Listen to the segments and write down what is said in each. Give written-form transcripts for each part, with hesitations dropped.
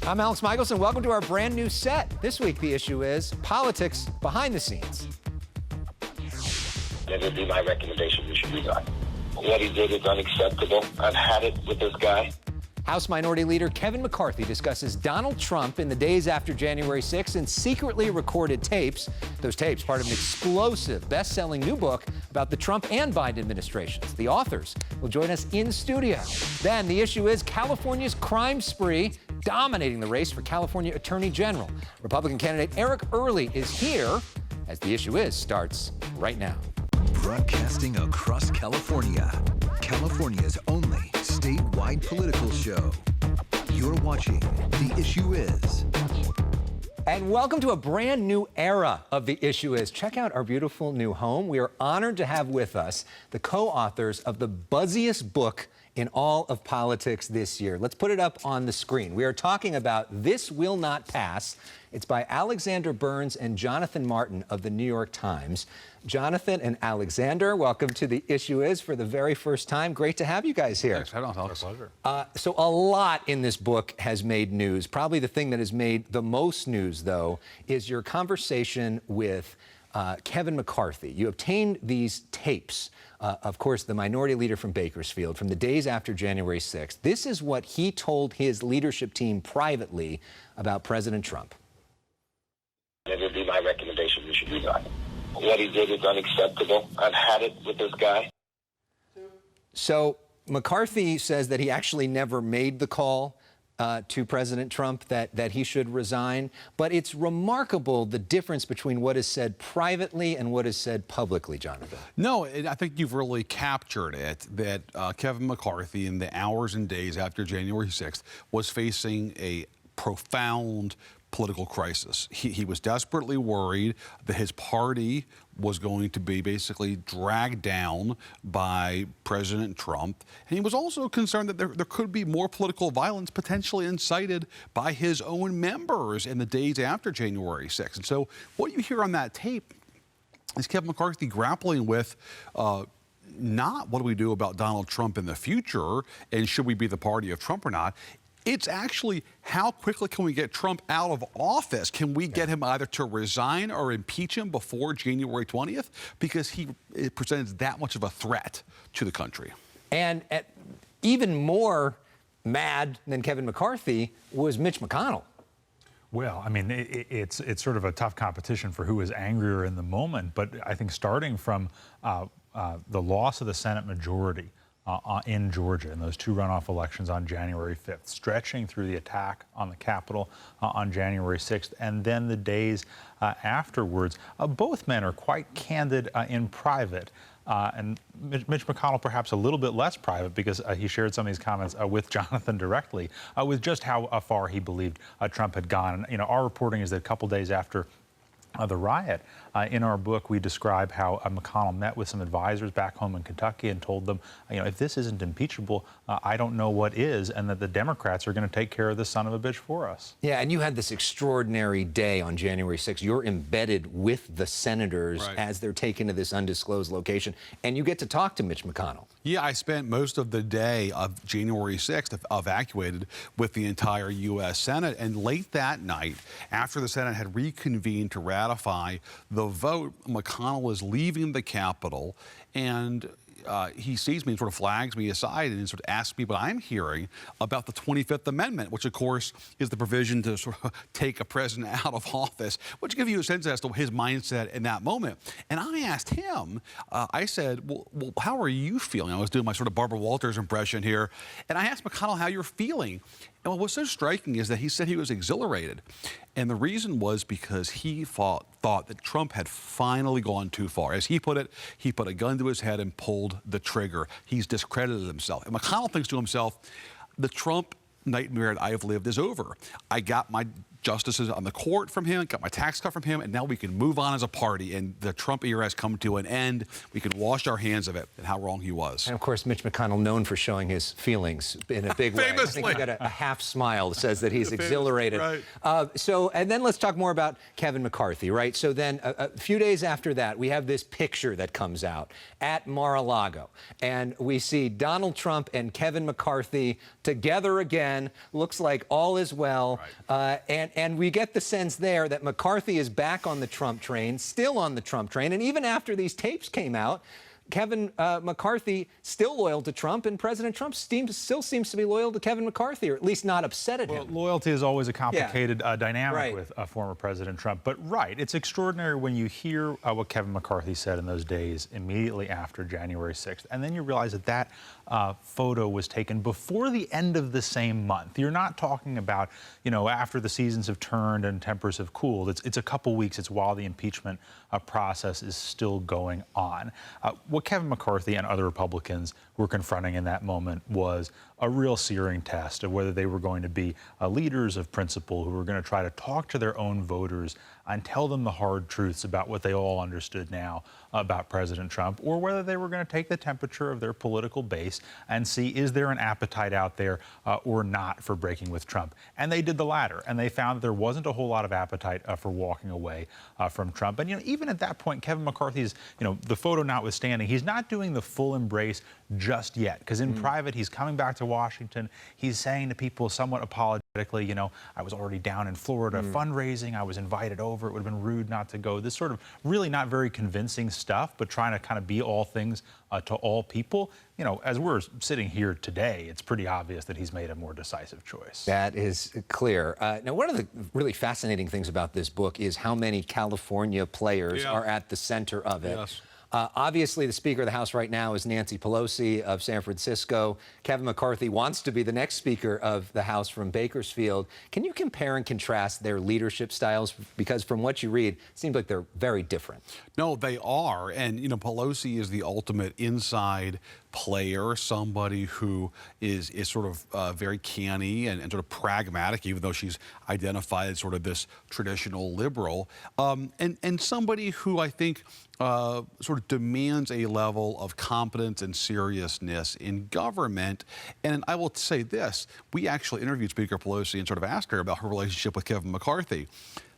I'm Elex Michaelson. Welcome to our brand new set. This week, the issue is politics behind the scenes. It would be my recommendation you should resign. What he did is unacceptable. I've had it with this guy. House Minority Leader Kevin McCarthy discusses Donald Trump in the days after January 6th and secretly recorded tapes. Those tapes, part of an explosive, best-selling new book about the Trump and Biden administrations. The authors will join us in studio. Then the issue is California's crime spree dominating the race for California Attorney General. Republican candidate Eric Early is here, as the issue is starts right now. Broadcasting across California, California's only statewide political show. You're watching The Issue Is. And welcome to a brand new era of The Issue Is. Check out our beautiful new home. We are honored to have with us the co-authors of the buzziest book in all of politics this year. Let's put it up on the screen. We are talking about This Will Not Pass. It's by Alexander Burns and Jonathan Martin of the New York Times. Jonathan and Alexander, welcome to The Issue Is for the very first time. Great to have you guys here. Thanks, Alex. Pleasure. So a lot in this book has made news. Probably the thing that has made the most news, though, is your conversation with Kevin McCarthy. You obtained these tapes, of course, the minority leader from Bakersfield, from the days after January 6th. This is what he told his leadership team privately about President Trump. It would be my recommendation you should resign. What he did is unacceptable. I've had it with this guy. So McCarthy says that he actually never made the call to President Trump that he should resign. But it's remarkable the difference between what is said privately and what is said publicly, Jonathan. No, I think you've really captured it, that Kevin McCarthy in the hours and days after January 6th was facing a profound political crisis. He was desperately worried that his party was going to be basically dragged down by President Trump. And he was also concerned that there could be more political violence potentially incited by his own members in the days after January 6th. And so what you hear on that tape is Kevin McCarthy grappling with not what do we do about Donald Trump in the future and should we be the party of Trump or not. It's actually how quickly can we get Trump out of office? Can we get him either to resign or impeach him before January 20th? Because he presents that much of a threat to the country. And even more mad than Kevin McCarthy was Mitch McConnell. Well, I mean, it's sort of a tough competition for who is angrier in the moment. But I think starting from the loss of the Senate majority in Georgia in those two runoff elections on January 5th, stretching through the attack on the Capitol on January 6th, and then the days afterwards. Both men are quite candid in private. And Mitch McConnell perhaps a little bit less private because he shared some of these comments with Jonathan directly with just how far he believed Trump had gone. And, you know, our reporting is that a couple days after the riot, in our book, we describe how McConnell met with some advisors back home in Kentucky and told them, you know, if this isn't impeachable, I don't know what is, and that the Democrats are going to take care of this son of a bitch for us. Yeah, and you had this extraordinary day on January 6th. You're embedded with the senators as they're taken to this undisclosed location, and you get to talk to Mitch McConnell. Yeah, I spent most of the day of January 6th evacuated with the entire U.S. Senate, and late that night, after the Senate had reconvened to ratify the vote, McConnell is leaving the Capitol, and he sees me and sort of flags me aside and sort of asks me what I'm hearing about the 25th Amendment, which, of course, is the provision to sort of take a president out of office, which gives you a sense as to his mindset in that moment. And I asked him, I said, well, how are you feeling? I was doing my sort of Barbara Walters impression here. And I asked McConnell how you're feeling. And what's so striking is that he said he was exhilarated. And the reason was because he thought that Trump had finally gone too far. As he put it, he put a gun to his head and pulled the trigger. He's discredited himself. And McConnell thinks to himself, the Trump nightmare I've lived is over. I got my justices on the court from him, got my tax cut from him, and now we can move on as a party. And the Trump era has come to an end. We can wash our hands of it and how wrong he was. And of course, Mitch McConnell, known for showing his feelings in a big way. I think he got a half smile that says that he's exhilarated. Right. And then let's talk more about Kevin McCarthy, right? So then a few days after that, we have this picture that comes out at Mar-a-Lago. And we see Donald Trump and Kevin McCarthy together again. Looks like all is well. Right. And we get the sense there that McCarthy is back on the Trump train, still on the Trump train. And even after these tapes came out, Kevin McCarthy still loyal to Trump, and President Trump still seems to be loyal to Kevin McCarthy, or at least not upset at him. Loyalty is always a complicated dynamic Right. with former President Trump. But it's extraordinary when you hear what Kevin McCarthy said in those days immediately after January 6th, and then you realize that that photo was taken before the end of the same month. You're not talking about, after the seasons have turned and tempers have cooled. It's a couple weeks. It's while the impeachment process is still going on. What Kevin McCarthy and other Republicans were confronting in that moment was a real searing test of whether they were going to be leaders of principle who were going to try to talk to their own voters and tell them the hard truths about what they all understood now about President Trump, or whether they were going to take the temperature of their political base and see, is there an appetite out there or not for breaking with Trump? And they did the latter, and they found that there wasn't a whole lot of appetite for walking away from Trump. And even at that point, Kevin McCarthy's, the photo notwithstanding, he's not doing the full embrace just yet, because in private, he's coming back to Washington. He's saying to people somewhat apologetically, I was already down in Florida fundraising. I was invited over. It would have been rude not to go. This sort of really not very convincing stuff, but trying to kind of be all things to all people. As we're sitting here today, it's pretty obvious that he's made a more decisive choice. That is clear. Now, one of the really fascinating things about this book is how many California players are at the center of it. Yes. Obviously, the Speaker of the House right now is Nancy Pelosi of San Francisco. Kevin McCarthy wants to be the next Speaker of the House from Bakersfield. Can you compare and contrast their leadership styles? Because from what you read, it seems like they're very different. No, they are. And, Pelosi is the ultimate inside player, somebody who is sort of very canny and sort of pragmatic, even though she's identified as sort of this traditional liberal, and somebody who I think sort of demands a level of competence and seriousness in government. And I will say this, we actually interviewed Speaker Pelosi and sort of asked her about her relationship with Kevin McCarthy,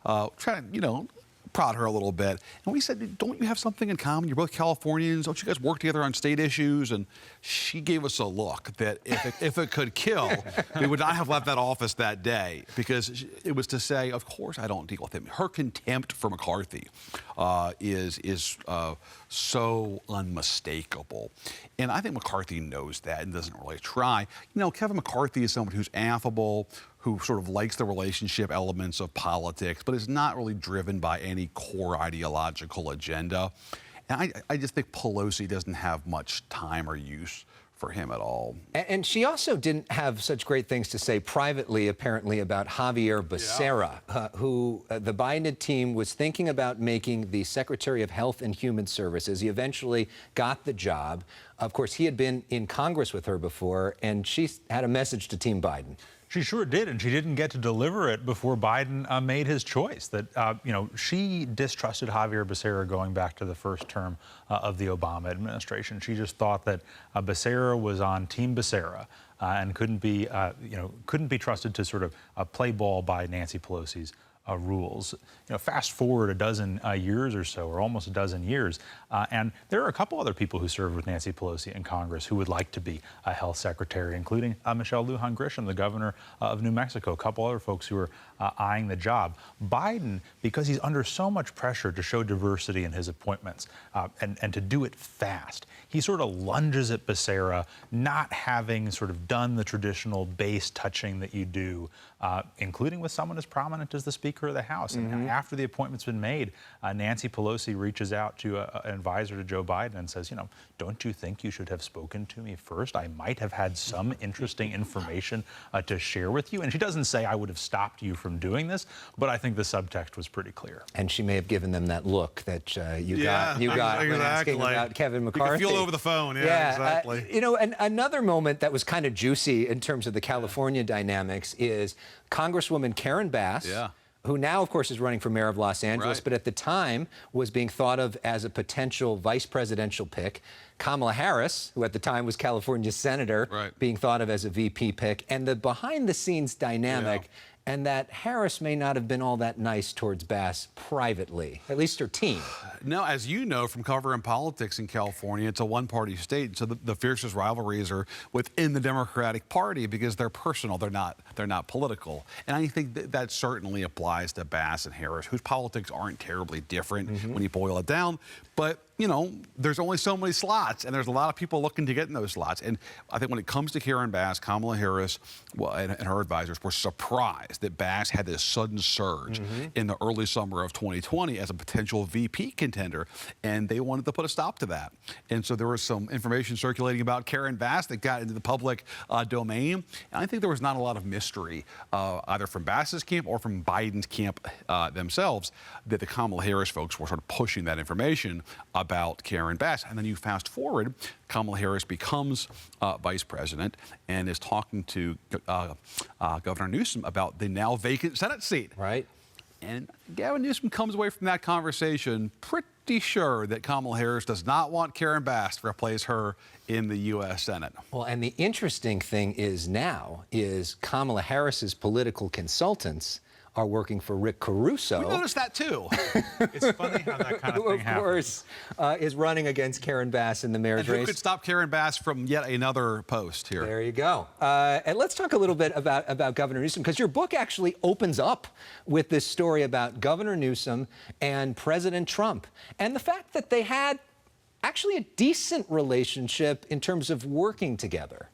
trying to, prod her a little bit. And we said, don't you have something in common? You're both Californians. Don't you guys work together on state issues? And she gave us a look that if it could kill, we would not have left that office that day, because it was to say, of course I don't deal with him. Her contempt for McCarthy is so unmistakable. And I think McCarthy knows that and doesn't really try. Kevin McCarthy is someone who's affable, who sort of likes the relationship elements of politics, but is not really driven by any core ideological agenda. And I just think Pelosi doesn't have much time or use for him at all. And she also didn't have such great things to say privately, apparently, about Xavier Becerra, who the Biden team was thinking about making the Secretary of Health and Human Services. He eventually got the job. Of course, he had been in Congress with her before, and she had a message to Team Biden. She sure did, and she didn't get to deliver it before Biden made his choice. That she distrusted Xavier Becerra going back to the first term of the Obama administration. She just thought that Becerra was on Team Becerra and couldn't be trusted to sort of play ball by Nancy Pelosi's rules. Fast forward a dozen years or so, or almost a dozen years, and there are a couple other people who served with Nancy Pelosi in Congress who would like to be a health secretary, including Michelle Lujan Grisham, the governor of New Mexico, a couple other folks who are eyeing the job. Biden, because he's under so much pressure to show diversity in his appointments and to do it fast, he sort of lunges at Becerra, not having sort of done the traditional base touching that you do, including with someone as prominent as the Speaker of the House. And after the appointment's been made, Nancy Pelosi reaches out to an advisor to Joe Biden and says, don't you think you should have spoken to me first? I might have had some interesting information to share with you. And she doesn't say I would have stopped you from doing this, but I think the subtext was pretty clear. And she may have given them that look that you got when asking about Kevin McCarthy. You could feel over the phone, exactly. And another moment that was kind of juicy in terms of the California dynamics is Congresswoman Karen Bass. Yeah. Who now, of course, is running for mayor of Los Angeles, Right. but at the time was being thought of as a potential vice presidential pick. Kamala Harris, who at the time was California's senator, Right. being thought of as a VP pick. And the behind-the-scenes dynamic, and that Harris may not have been all that nice towards Bass privately, at least her team. No, as you know from covering politics in California, it's a one-party state, so the fiercest rivalries are within the Democratic Party because they're personal, they're not political. And I think that certainly applies to Bass and Harris, whose politics aren't terribly different when you boil it down. But you know, there's only so many slots, and there's a lot of people looking to get in those slots. And I think when it comes to Karen Bass, Kamala Harris and her advisors were surprised that Bass had this sudden surge in the early summer of 2020 as a potential VP contender, and they wanted to put a stop to that. And so there was some information circulating about Karen Bass that got into the public domain. And I think there was not a lot of mystery, either from Bass's camp or from Biden's camp themselves, that the Kamala Harris folks were sort of pushing that information about Karen Bass. And then you fast forward, Kamala Harris becomes vice president and is talking to Governor Newsom about the now vacant Senate seat. Right. And Gavin Newsom comes away from that conversation pretty sure that Kamala Harris does not want Karen Bass to replace her in the U.S. Senate. Well, and the interesting thing is now is Kamala Harris's political consultants are working for Rick Caruso. We noticed that too. It's funny how that kind of who, thing of happens. course, is running against Karen Bass in the mayor's And who race. could stop Karen Bass from yet another post here? There you go. And let's talk a little bit about Governor Newsom, because your book actually opens up with this story about Governor Newsom and President Trump, and the fact that they had actually a decent relationship in terms of working together.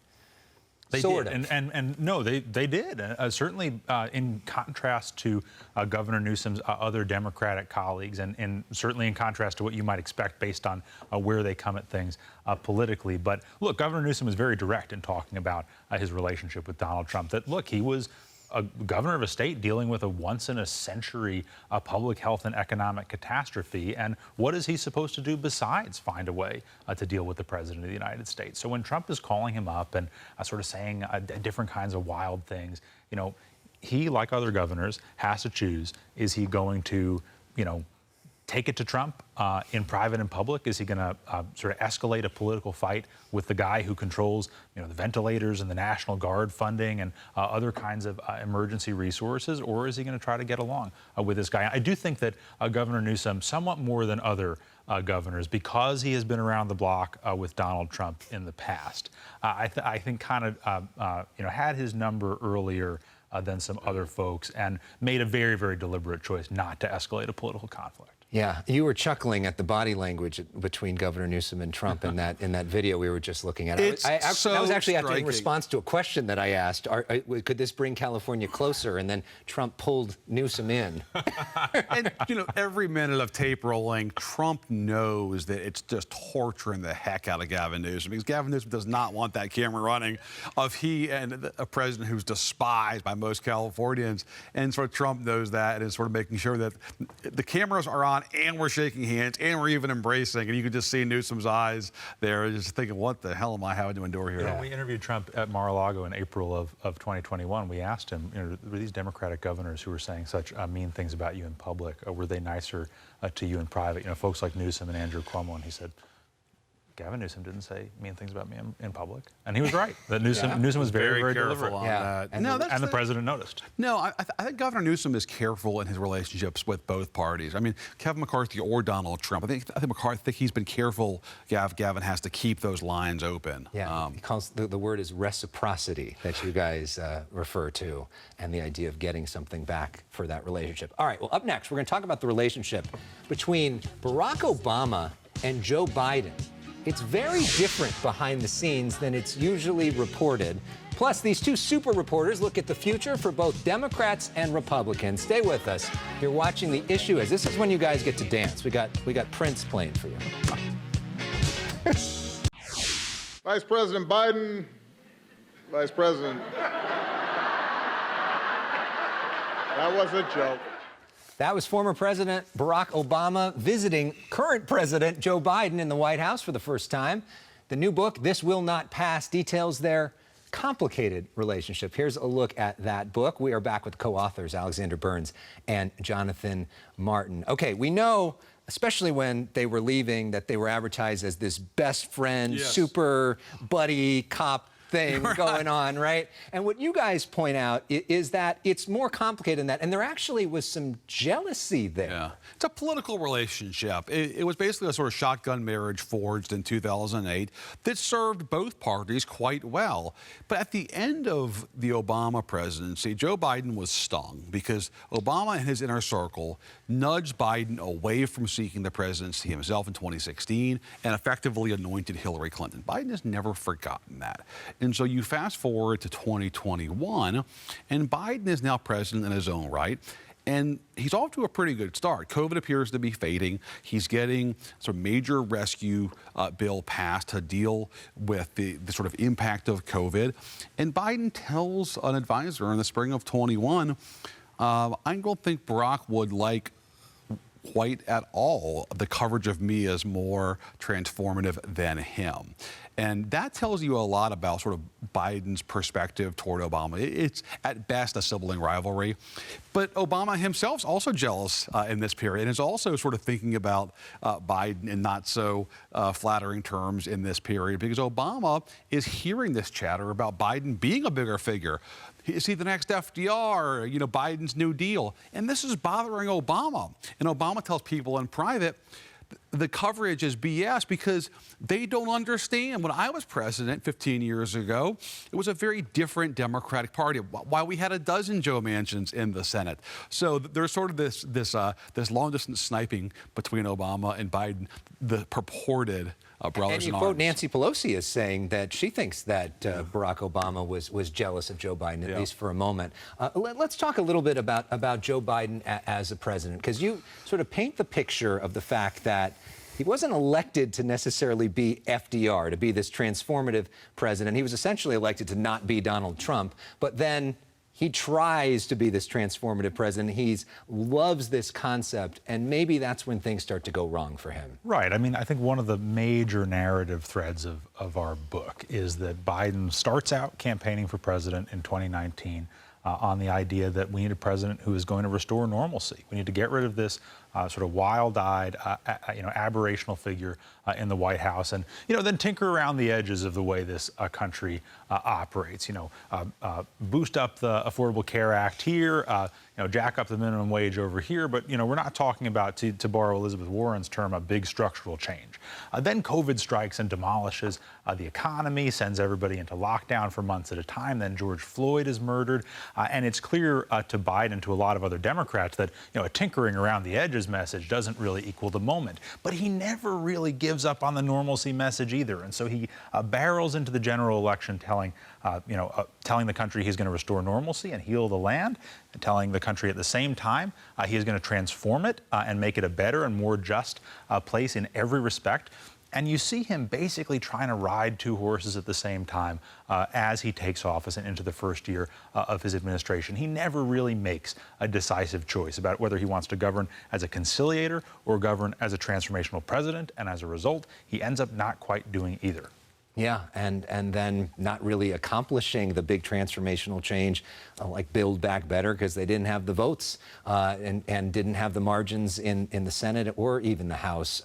They sort did, of. and no, they did. Certainly, in contrast to Governor Newsom's other Democratic colleagues, and certainly in contrast to what you might expect based on where they come at things politically. But look, Governor Newsom is very direct in talking about his relationship with Donald Trump. That look, he was a governor of a state dealing with a once-in-a-century public health and economic catastrophe, and what is he supposed to do besides find a way to deal with the president of the United States? So when Trump is calling him up and sort of saying different kinds of wild things, you know, he, like other governors, has to choose: is he going to, you know, take it to Trump in private and public? Is he going to sort of escalate a political fight with the guy who controls, you know, the ventilators and the National Guard funding and other kinds of emergency resources? Or is he going to try to get along with this guy? I do think that Governor Newsom, somewhat more than other governors, because he has been around the block with Donald Trump in the past, I think kind of, you know, had his number earlier than some other folks, and made a very, very deliberate choice not to escalate a political conflict. Yeah, you were chuckling at the body language between Governor Newsom and Trump in that video we were just looking at. It's that was actually striking. in response to a question that I asked. Could this bring California closer? And then Trump pulled Newsom in. And, you know, every minute of tape rolling, Trump knows that it's just torturing the heck out of Gavin Newsom, because Gavin Newsom does not want that camera running of he and a president who's despised by most Californians. And sort of Trump knows that and is sort of making sure that the cameras are on and we're shaking hands and we're even embracing. And you could just see Newsom's eyes there, just thinking, what the hell am I having to endure here? When we interviewed Trump at Mar-a-Lago in April of 2021, we asked him, you know, were these Democratic governors who were saying such mean things about you in public, were they nicer to you in private? You know, folks like Newsom and Andrew Cuomo. And he said, Gavin Newsom didn't say mean things about me in public. And he was right. That Newsom was very, very careful deliberate. on Yeah. that. And The president noticed. No, I think Governor Newsom is careful in his relationships with both parties. I mean, Kevin McCarthy or Donald Trump. I think McCarthy. I think he's been careful. Gavin has to keep those lines open. Yeah, he calls the word is reciprocity that you guys refer to, and the idea of getting something back for that relationship. All right, well, up next, we're going to talk about the relationship between Barack Obama and Joe Biden. It's very different behind the scenes than it's usually reported. Plus, these two super reporters look at the future for both Democrats and Republicans. Stay with us. You're watching The Issue Is. This is when you guys get to dance. We got Prince playing for you. Vice President Biden, Vice President. That was a joke. That was former President Barack Obama visiting current President Joe Biden in the White House for the first time. The new book, This Will Not Pass, details their complicated relationship. Here's a look at that book. We are back with co-authors Alexander Burns and Jonathan Martin. Okay, we know, especially when they were leaving, that they were advertised as this best friend, super buddy cop thing going on, right? And what you guys point out is that it's more complicated than that, and there actually was some jealousy there. Yeah, it's a political relationship. It was basically a sort of shotgun marriage forged in 2008 that served both parties quite well. But at the end of the Obama presidency, Joe Biden was stung because Obama and his inner circle nudged Biden away from seeking the presidency himself in 2016 and effectively anointed Hillary Clinton. Biden has never forgotten that. And so you fast forward to 2021, and Biden is now president in his own right. And he's off to a pretty good start. COVID appears to be fading. He's getting sort of major rescue bill passed to deal with the sort of impact of COVID. And Biden tells an advisor in the spring of 21, I don't think Barack would like quite at all the coverage of me as more transformative than him. And that tells you a lot about sort of Biden's perspective toward Obama. It's at best a sibling rivalry. But Obama himself's also jealous in this period and is also sort of thinking about Biden in not so flattering terms in this period, because Obama is hearing this chatter about Biden being a bigger figure. Is he the next FDR, you know, Biden's New Deal? And this is bothering Obama. And Obama tells people in private, the coverage is BS because they don't understand. When I was president 15 years ago, it was a very different Democratic Party. Why we had a dozen Joe Manchins in the Senate. So there's sort of this long distance sniping between Obama and Biden, the purported brothers and you in arms. quote Nancy Pelosi as saying that she thinks that Barack Obama was jealous of Joe Biden, at least for a moment. Let's talk a little bit about Joe Biden as a president, because you sort of paint the picture of the fact that he wasn't elected to necessarily be FDR, to be this transformative president. He was essentially elected to not be Donald Trump, but then he tries to be this transformative president. He loves this concept, and maybe that's when things start to go wrong for him. Right. I mean, I think one of the major narrative threads of our book is that Biden starts out campaigning for president in 2019 on the idea that we need a president who is going to restore normalcy. We need to get rid of this sort of wild-eyed, aberrational figure in the White House, and then tinker around the edges of the way this country operates. Boost up the Affordable Care Act here, jack up the minimum wage over here, but we're not talking about, to borrow Elizabeth Warren's term, a big structural change. Then COVID strikes and demolishes the economy, sends everybody into lockdown for months at a time. Then George Floyd is murdered, and it's clear to Biden and to a lot of other Democrats that a tinkering around the edges message doesn't really equal the moment. But he never really gives up on the normalcy message either, and so he barrels into the general election telling the country he's going to restore normalcy and heal the land, and telling the country at the same time he is going to transform it and make it a better and more just place in every respect. And you see him basically trying to ride two horses at the same time as he takes office and into the first year of his administration. He never really makes a decisive choice about whether he wants to govern as a conciliator or govern as a transformational president, and as a result, he ends up not quite doing either. Yeah, and then not really accomplishing the big transformational change like Build Back Better, because they didn't have the votes and didn't have the margins in the Senate or even the House.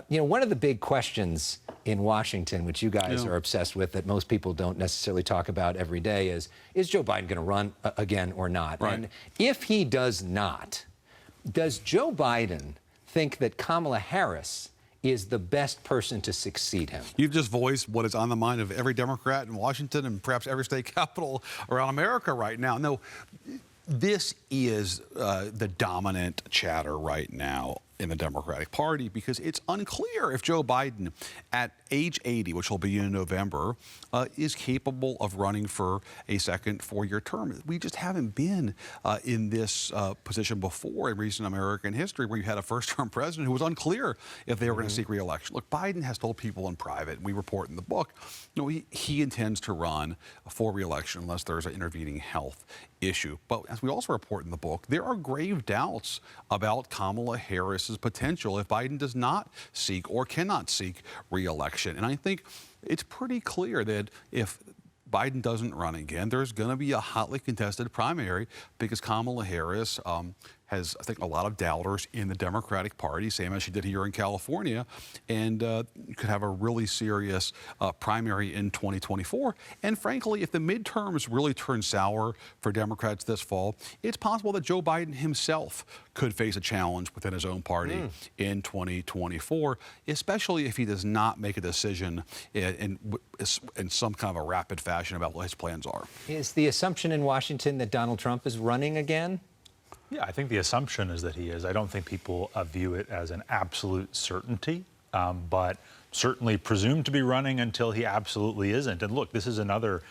One of the big questions in Washington, which you guys are obsessed with, that most people don't necessarily talk about every day, is Joe Biden going to run again or not? Right. And if he does not, does Joe Biden think that Kamala Harris is the best person to succeed him? You've just voiced what is on the mind of every Democrat in Washington and perhaps every state capital around America right now. No, this is the dominant chatter right now in the Democratic Party, because it's unclear if Joe Biden, at age 80, which will be in November, is capable of running for a second 4-year term. We just haven't been in this position before in recent American history, where you had a first-term president who was unclear if they were going to seek re-election. Look, Biden has told people in private, and we report in the book, he intends to run for re-election unless there's an intervening health issue. But as we also report in the book, there are grave doubts about Kamala Harris's potential if Biden does not seek or cannot seek re-election. And I think it's pretty clear that if Biden doesn't run again, there's going to be a hotly contested primary because Kamala Harris has, I think, a lot of doubters in the Democratic Party, same as she did here in California, and could have a really serious primary in 2024. And frankly, if the midterms really turn sour for Democrats this fall, it's possible that Joe Biden himself could face a challenge within his own party in 2024, especially if he does not make a decision in some kind of a rapid fashion about what his plans are. Is the assumption in Washington that Donald Trump is running again? Yeah, I think the assumption is that he is. I don't think people view it as an absolute certainty, but certainly presumed to be running until he absolutely isn't. And look, this is another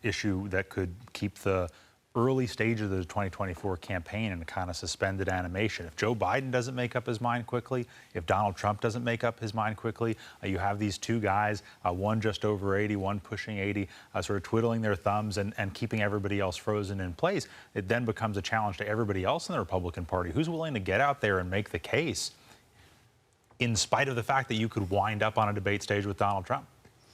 issue that could keep the early stage of the 2024 campaign in a kind of suspended animation. If Joe Biden doesn't make up his mind quickly, if Donald Trump doesn't make up his mind quickly, you have these two guys, one just over 80, one pushing 80, sort of twiddling their thumbs and keeping everybody else frozen in place. It then becomes a challenge to everybody else in the Republican Party. Who's willing to get out there and make the case in spite of the fact that you could wind up on a debate stage with Donald Trump?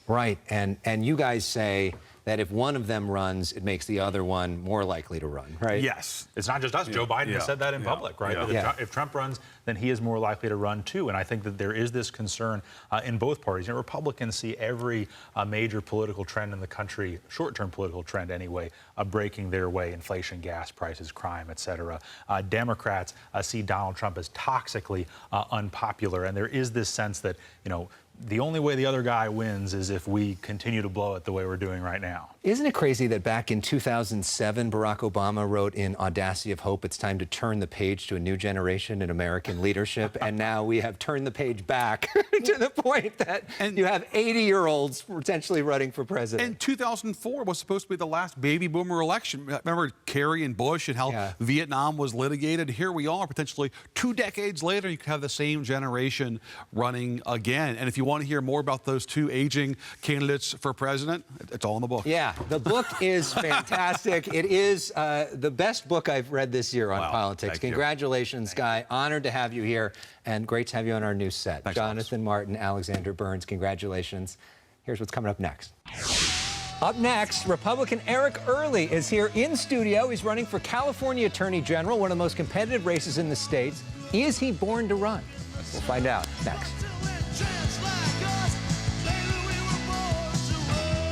Right, and you guys say that if one of them runs, it makes the other one more likely to run, right? Yes. It's not just us. Joe Biden has said that in public, right? If Trump runs, then he is more likely to run too. And I think that there is this concern in both parties. You know, Republicans see every major political trend in the country, short-term political trend anyway, breaking their way: inflation, gas prices, crime, et cetera. Democrats see Donald Trump as toxically unpopular. And there is this sense that, you know, the only way the other guy wins is if we continue to blow it the way we're doing right now. Isn't it crazy that back in 2007, Barack Obama wrote in Audacity of Hope, it's time to turn the page to a new generation in American leadership, and now we have turned the page back to the point that you have 80-year-olds potentially running for president. And 2004 was supposed to be the last baby boomer election. Remember Kerry and Bush and how Vietnam was litigated? Here we are, potentially 2 decades later, you could have the same generation running again. And if you want to hear more about those two aging candidates for president, it's all in the book. Yeah, the book is fantastic. It is the best book I've read this year on politics. Thank Congratulations, Guy. Honored to have you here, and great to have you on our new set. Thanks, Jonathan Martin, Alexander Burns, congratulations. Here's what's coming up next. Up next, Republican Eric Early is here in studio. He's running for California Attorney General, one of the most competitive races in the state. Is he born to run? We'll find out next.